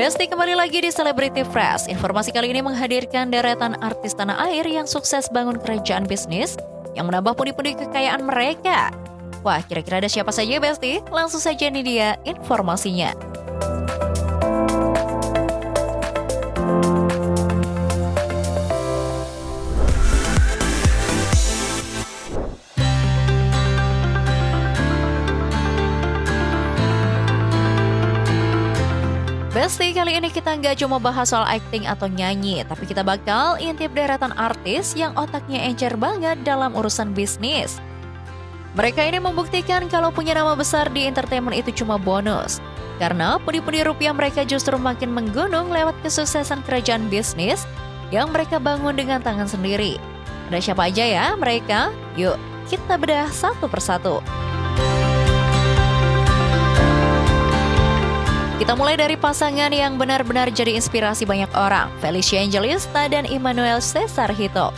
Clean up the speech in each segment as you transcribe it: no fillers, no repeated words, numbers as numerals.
Besti kembali lagi di Celebrity Fresh. Informasi kali ini menghadirkan deretan artis tanah air yang sukses bangun kerajaan bisnis yang menambah pundi-pundi kekayaan mereka. Wah, kira-kira ada siapa saja Besti? Langsung saja nih dia informasinya. Besti, kali ini kita nggak cuma bahas soal acting atau nyanyi, tapi kita bakal intip deretan artis yang otaknya encer banget dalam urusan bisnis. Mereka ini membuktikan kalau punya nama besar di entertainment itu cuma bonus. Karena pundi-pundi rupiah mereka justru makin menggunung lewat kesuksesan kerajaan bisnis yang mereka bangun dengan tangan sendiri. Ada siapa aja ya mereka? Yuk, kita bedah satu persatu. Kita mulai dari pasangan yang benar-benar jadi inspirasi banyak orang, Felicia Angelista dan Emmanuel Cesar Hito.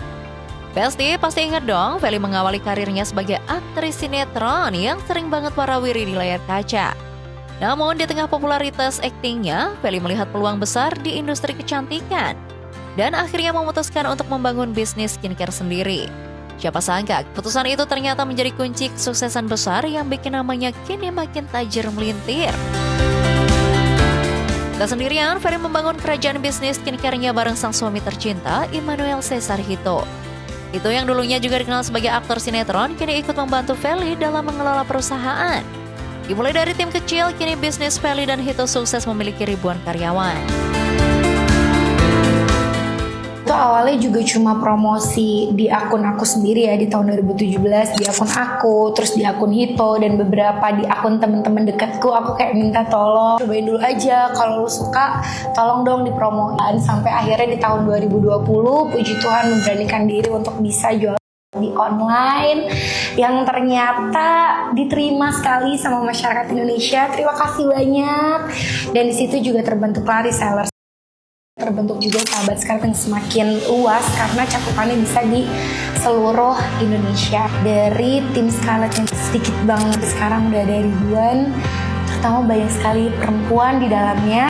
Besti pasti ingat dong, Feli mengawali karirnya sebagai aktris sinetron yang sering banget warawiri di layar kaca. Namun di tengah popularitas aktingnya, Feli melihat peluang besar di industri kecantikan dan akhirnya memutuskan untuk membangun bisnis skincare sendiri. Siapa sangka, keputusan itu ternyata menjadi kunci kesuksesan besar yang bikin namanya kini makin tajir melintir. Tak sendirian, Feli membangun kerajaan bisnis skincare-nya bareng sang suami tercinta, Emmanuel Cesar Hito. Hito yang dulunya juga dikenal sebagai aktor sinetron, kini ikut membantu Feli dalam mengelola perusahaan. Dimulai dari tim kecil, kini bisnis Feli dan Hito sukses memiliki ribuan karyawan. Itu awalnya juga cuma promosi di akun aku sendiri ya di tahun 2017, di akun aku, terus di akun Hito dan beberapa di akun temen-temen dekatku. Aku kayak minta tolong cobain dulu aja, kalau lu suka tolong dong dipromoin. Sampai akhirnya di tahun 2020 puji Tuhan memberanikan diri untuk bisa jual di online yang ternyata diterima sekali sama masyarakat Indonesia. Terima kasih banyak. Dan di situ juga terbentuklah resellers. Terbentuk juga sahabat sekarang yang semakin luas karena cakupannya bisa di seluruh Indonesia. Dari tim Scarlett yang sedikit banget sekarang udah ada ribuan, terutama banyak sekali perempuan di dalamnya.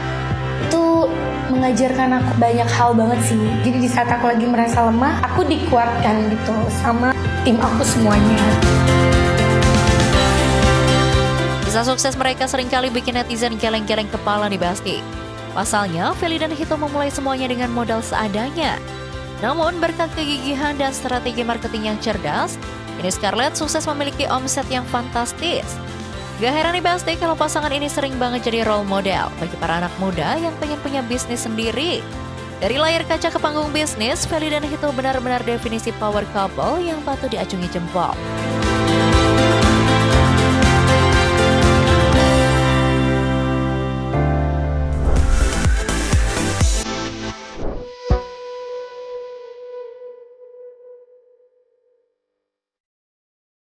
Itu mengajarkan aku banyak hal banget sih. Jadi di saat aku lagi merasa lemah, aku dikuatkan gitu sama tim aku semuanya. Kisah sukses mereka seringkali bikin netizen geleng-geleng kepala nih Besti. Pasalnya, Feli dan Hito memulai semuanya dengan modal seadanya. Namun, berkat kegigihan dan strategi marketing yang cerdas, kini Scarlett sukses memiliki omset yang fantastis. Gak heran nih Besti kalau pasangan ini sering banget jadi role model bagi para anak muda yang pengen punya bisnis sendiri. Dari layar kaca ke panggung bisnis, Feli dan Hito benar-benar definisi power couple yang patut diacungi jempol.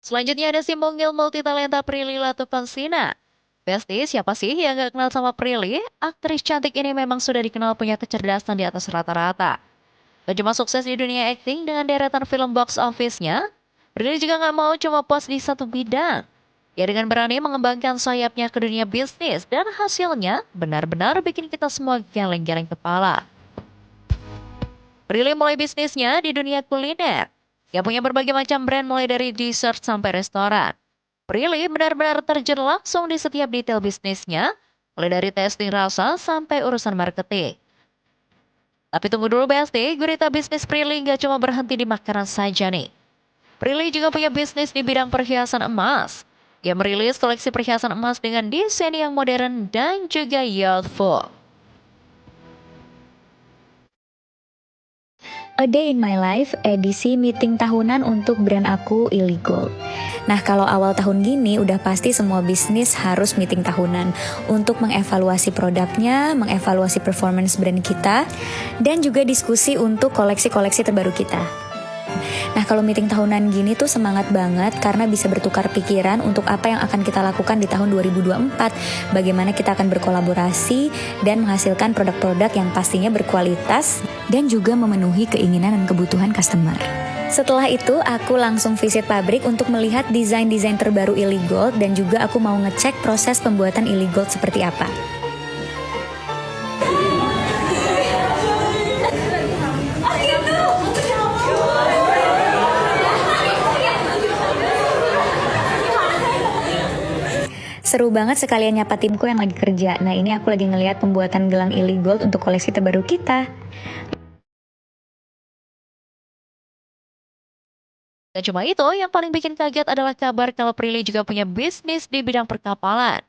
Selanjutnya ada si mungil multitalenta Prilly Latuconsina. Besti, siapa sih yang gak kenal sama Prilly? Aktris cantik ini memang sudah dikenal punya kecerdasan di atas rata-rata. Gak cuma sukses di dunia akting dengan deretan film box office-nya, Prilly juga gak mau cuma puas di satu bidang. Ia dengan berani mengembangkan sayapnya ke dunia bisnis dan hasilnya benar-benar bikin kita semua geleng-geleng kepala. Prilly mulai bisnisnya di dunia kuliner. Dia punya berbagai macam brand mulai dari dessert sampai restoran. Prilly benar-benar terjun langsung di setiap detail bisnisnya, mulai dari testing rasa sampai urusan marketing. Tapi tunggu dulu Besti, gurita bisnis Prilly nggak cuma berhenti di makanan saja nih. Prilly juga punya bisnis di bidang perhiasan emas. Dia merilis koleksi perhiasan emas dengan desain yang modern dan juga youthful. A Day in My Life, edisi meeting tahunan untuk brand aku Illegal. Nah, kalau awal tahun gini udah pasti semua bisnis harus meeting tahunan untuk mengevaluasi produknya, mengevaluasi performance brand kita, dan juga diskusi untuk koleksi-koleksi terbaru kita. Nah, kalau meeting tahunan gini tuh semangat banget karena bisa bertukar pikiran untuk apa yang akan kita lakukan di tahun 2024, bagaimana kita akan berkolaborasi dan menghasilkan produk-produk yang pastinya berkualitas dan juga memenuhi keinginan dan kebutuhan customer. Setelah itu, aku langsung visit pabrik untuk melihat desain-desain terbaru Illegal dan juga aku mau ngecek proses pembuatan Illegal seperti apa. Seru banget sekalian nyapa timku yang lagi kerja. Nah ini aku lagi ngeliat pembuatan gelang Illy Gold untuk koleksi terbaru kita. Dan cuma itu, yang paling bikin kaget adalah kabar kalau Prilly juga punya bisnis di bidang perkapalan.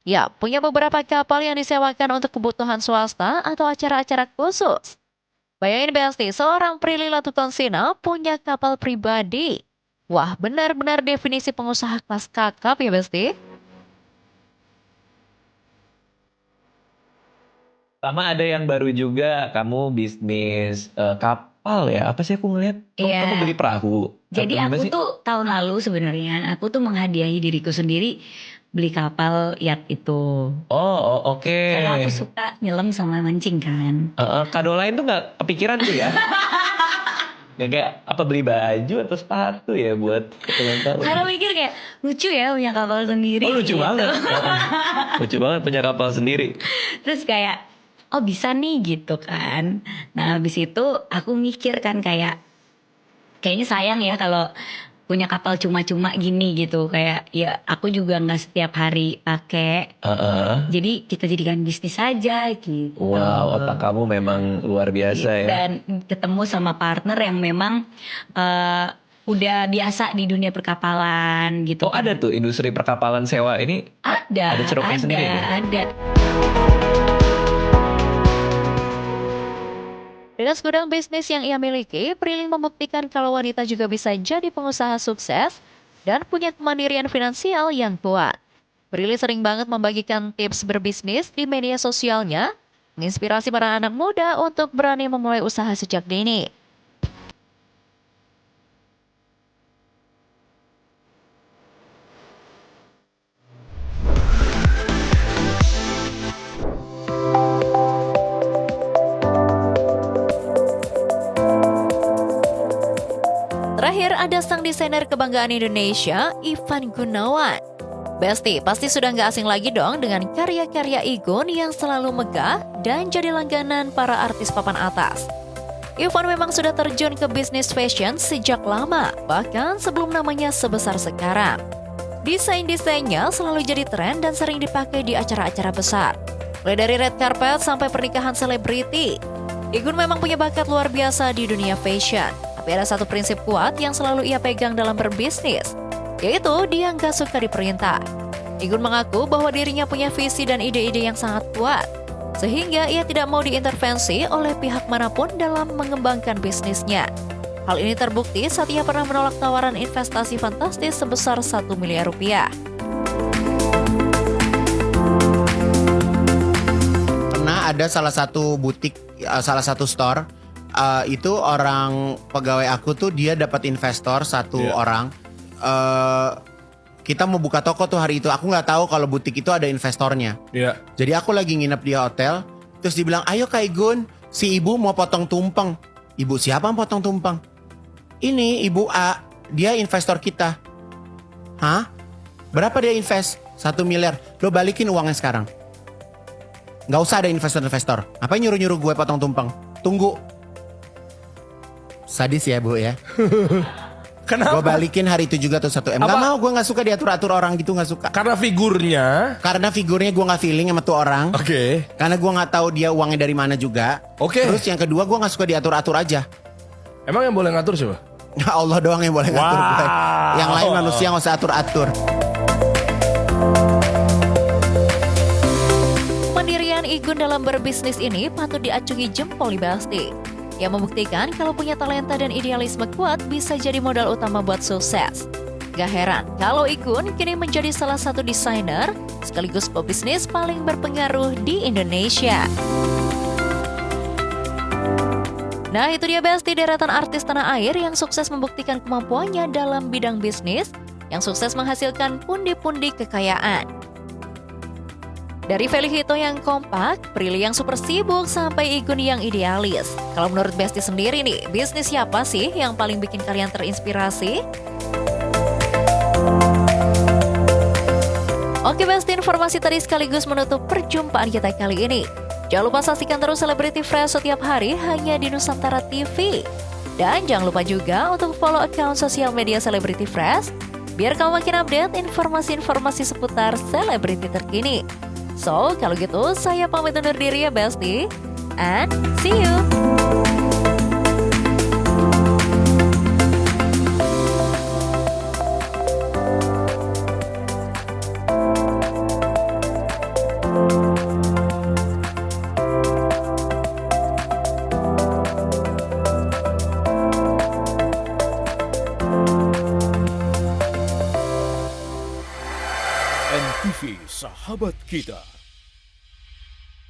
Ya, punya beberapa kapal yang disewakan untuk kebutuhan swasta atau acara-acara khusus. Bayangin Besti, seorang Prilly Latuconsina punya kapal pribadi. Wah, benar-benar definisi pengusaha kelas kakap ya Besti. Sama ada yang baru juga, kamu bisnis kapal ya? Apa sih aku ngeliat? Iya. Kamu beli perahu. Jadi Apa gimana aku sih? tuh tahun lalu sebenarnya aku tuh menghadiahi diriku sendiri beli kapal yacht itu. Oke. Karena aku suka nyelam sama mancing kan. Kado lain tuh nggak kepikiran tuh ya? Nggak kayak apa beli baju atau sepatu ya buat ulang tahun? Karena mikir kayak lucu ya punya kapal sendiri. Oh lucu gitu. banget. Lucu banget punya kapal sendiri. Terus kayak oh bisa nih gitu kan. Nah habis itu aku mikir kan kayaknya sayang ya kalau punya kapal cuma-cuma gini gitu. Kayak ya aku juga nggak setiap hari pakai. Jadi kita jadikan bisnis saja gitu. Wow, otak kamu memang luar biasa ya. Dan ketemu sama partner yang memang udah biasa di dunia perkapalan gitu. Oh ada tuh industri perkapalan sewa ini. Ada ceruknya sendiri ya? Ada. Dengan segudang bisnis yang ia miliki, Prilly membuktikan kalau wanita juga bisa jadi pengusaha sukses dan punya kemandirian finansial yang kuat. Prilly sering banget membagikan tips berbisnis di media sosialnya, menginspirasi para anak muda untuk berani memulai usaha sejak dini. Terakhir ada sang desainer kebanggaan Indonesia, Ivan Gunawan. Besti, pasti sudah nggak asing lagi dong dengan karya-karya Igun yang selalu megah dan jadi langganan para artis papan atas. Ivan memang sudah terjun ke bisnis fashion sejak lama, bahkan sebelum namanya sebesar sekarang. Desain-desainnya selalu jadi tren dan sering dipakai di acara-acara besar. Mulai dari red carpet sampai pernikahan selebriti. Igun memang punya bakat luar biasa di dunia fashion. Tapi ada satu prinsip kuat yang selalu ia pegang dalam berbisnis, yaitu dia nggak suka diperintah. Igun mengaku bahwa dirinya punya visi dan ide-ide yang sangat kuat, sehingga ia tidak mau diintervensi oleh pihak manapun dalam mengembangkan bisnisnya. Hal ini terbukti saat ia pernah menolak tawaran investasi fantastis sebesar 1 miliar rupiah. Pernah ada salah satu butik, salah satu store, itu orang pegawai aku tuh dia dapat investor satu orang. Kita mau buka toko tuh hari itu. Aku nggak tahu kalau butik itu ada investornya. Jadi aku lagi nginep di hotel. Terus dibilang, ayo Kak Igun, si ibu mau potong tumpeng. Ibu siapa yang potong tumpeng? Ini ibu A, dia investor kita. Hah? Berapa dia invest? 1 miliar. Lo balikin uangnya sekarang. Nggak usah ada investor-investor. Ngapain nyuruh-nyuruh gue potong tumpeng? Tunggu. Sadis ya bu ya. Kenapa? Gue balikin hari itu juga tuh 1 M. Gak mau, gue gak suka diatur-atur orang gitu, gak suka. Karena figurnya. Karena figurnya gue gak feeling sama tuh orang. Oke. Karena gue gak tahu dia uangnya dari mana juga. Oke. Terus yang kedua gue gak suka diatur-atur aja. Emang yang boleh ngatur siapa? Allah doang yang boleh ngatur gue. Wow. Yang lain manusia gak usah atur-atur. Kemandirian Igun dalam berbisnis ini patut diacungi jempol Basti. Yang membuktikan kalau punya talenta dan idealisme kuat bisa jadi modal utama buat sukses. Gak heran kalau Igun kini menjadi salah satu desainer sekaligus pebisnis paling berpengaruh di Indonesia. Nah itu dia Besti, deretan artis tanah air yang sukses membuktikan kemampuannya dalam bidang bisnis, yang sukses menghasilkan pundi-pundi kekayaan. Dari Feli Hito yang kompak, Prilly yang super sibuk, sampai Igun yang idealis. Kalau menurut Besti sendiri nih, bisnis siapa sih yang paling bikin kalian terinspirasi? Oke Besti, informasi tadi sekaligus menutup perjumpaan kita kali ini. Jangan lupa saksikan terus Celebrity Fresh setiap hari hanya di Nusantara TV. Dan jangan lupa juga untuk follow akun sosial media Celebrity Fresh biar kamu makin update informasi-informasi seputar selebriti terkini. So, kalau gitu saya pamit undur diri ya Besti, and see you! NTV Sahabat Kita.